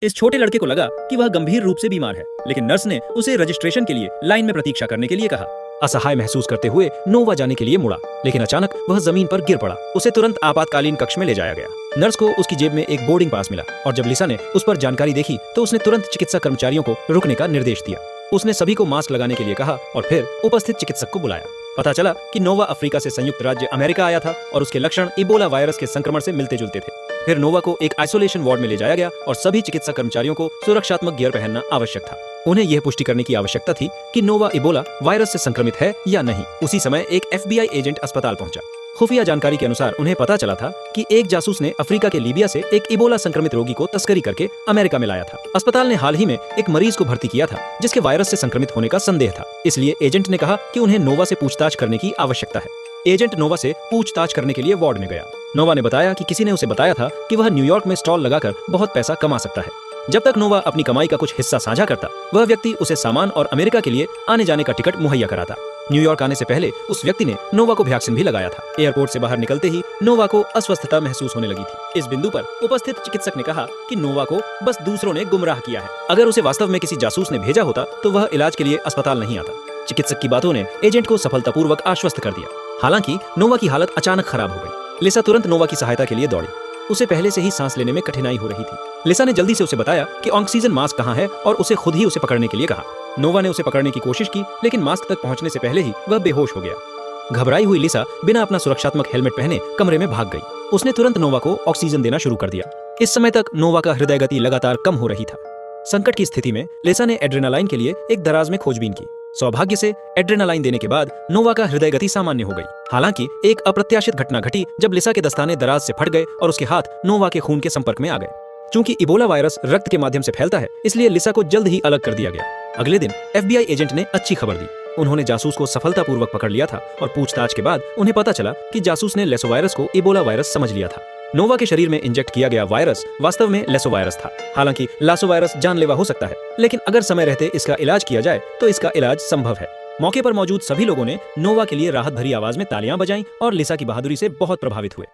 इस छोटे लड़के को लगा कि वह गंभीर रूप से बीमार है, लेकिन नर्स ने उसे रजिस्ट्रेशन के लिए लाइन में प्रतीक्षा करने के लिए कहा। असहाय महसूस करते हुए नोवा जाने के लिए मुड़ा, लेकिन अचानक वह जमीन पर गिर पड़ा। उसे तुरंत आपातकालीन कक्ष में ले जाया गया। नर्स को उसकी जेब में एक बोर्डिंग पास मिला और जब लिसा ने उस पर जानकारी देखी तो उसने तुरंत चिकित्सा कर्मचारियों को रुकने का निर्देश दिया। उसने सभी को मास्क लगाने के लिए कहा और फिर उपस्थित चिकित्सक को बुलाया। पता चला कि नोवा अफ्रीका से संयुक्त राज्य अमेरिका आया था और उसके लक्षण इबोला वायरस के संक्रमण से मिलते जुलते थे। फिर नोवा को एक आइसोलेशन वार्ड में ले जाया गया और सभी चिकित्सा कर्मचारियों को सुरक्षात्मक गियर पहनना आवश्यक था। उन्हें यह पुष्टि करने की आवश्यकता थी कि नोवा इबोला वायरस से संक्रमित है या नहीं। उसी समय एक FBI एजेंट अस्पताल पहुंचा। खुफिया जानकारी के अनुसार उन्हें पता चला था कि एक जासूस ने अफ्रीका के लीबिया से एक इबोला संक्रमित रोगी को तस्करी करके अमेरिका में लाया था। अस्पताल ने हाल ही में एक मरीज को भर्ती किया था जिसके वायरस से संक्रमित होने का संदेह था। इसलिए एजेंट ने कहा कि उन्हें नोवा से पूछताछ करने की आवश्यकता है। एजेंट नोवा से पूछताछ करने के लिए वार्ड में गया। नोवा ने बताया कि किसी ने उसे बताया था कि वह न्यूयॉर्क में स्टॉल लगाकर बहुत पैसा कमा सकता है। जब तक नोवा अपनी कमाई का कुछ हिस्सा साझा करता, वह व्यक्ति उसे सामान और अमेरिका के लिए आने जाने का टिकट मुहैया कराता। न्यूयॉर्क आने से पहले उस व्यक्ति ने नोवा को वैक्सीन भी लगाया था। एयरपोर्ट से बाहर निकलते ही नोवा को अस्वस्थता महसूस होने लगी थी। इस बिंदु पर उपस्थित चिकित्सक ने कहा कि नोवा को बस दूसरों ने गुमराह किया है। अगर उसे वास्तव में किसी जासूस ने भेजा होता तो वह इलाज के लिए अस्पताल नहीं आता। चिकित्सक की बातों ने एजेंट को सफलतापूर्वक आश्वस्त कर दिया। हालांकि नोवा की हालत अचानक खराब हो गई। लिसा तुरंत नोवा की सहायता के लिए दौड़ी। उसे पहले से ही सांस लेने में कठिनाई हो रही थी। लिसा ने जल्दी से उसे बताया कि ऑक्सीजन मास्क कहाँ है और उसे खुद ही उसे पकड़ने के लिए कहा। नोवा ने उसे पकड़ने की कोशिश की, लेकिन मास्क तक पहुंचने से पहले ही वह बेहोश हो गया। घबराई हुई लिसा बिना अपना सुरक्षात्मक हेलमेट पहने कमरे में भाग गई। उसने तुरंत नोवा को ऑक्सीजन देना शुरू कर दिया। इस समय तक नोवा का हृदय गति लगातार कम हो रही था। संकट की स्थिति में लिसा ने एड्रेनालाइन के लिए एक दराज में खोजबीन की। सौभाग्य से एड्रेनालाइन देने के बाद नोवा का हृदय गति सामान्य हो गई। हालांकि एक अप्रत्याशित घटना घटी जब लिसा के दस्ताने दराज से फट गए और उसके हाथ नोवा के खून के संपर्क में आ गए। चूंकि इबोला वायरस रक्त के माध्यम से फैलता है, इसलिए लिसा को जल्द ही अलग कर दिया गया। अगले दिन FBI एजेंट ने अच्छी खबर दी। उन्होंने जासूस को सफलतापूर्वक पकड़ लिया था और पूछताछ के बाद उन्हें पता चला कि जासूस ने लेसोवायरस को इबोला वायरस समझ लिया था। नोवा के शरीर में इंजेक्ट किया गया वायरस वास्तव में लेसोवायरस था। हालांकि लासोवायरस जानलेवा हो सकता है, लेकिन अगर समय रहते इसका इलाज किया जाए तो इसका इलाज संभव है। मौके पर मौजूद सभी लोगों ने नोवा के लिए राहत भरी आवाज में तालियां बजाईं और लिसा की बहादुरी से बहुत प्रभावित हुए।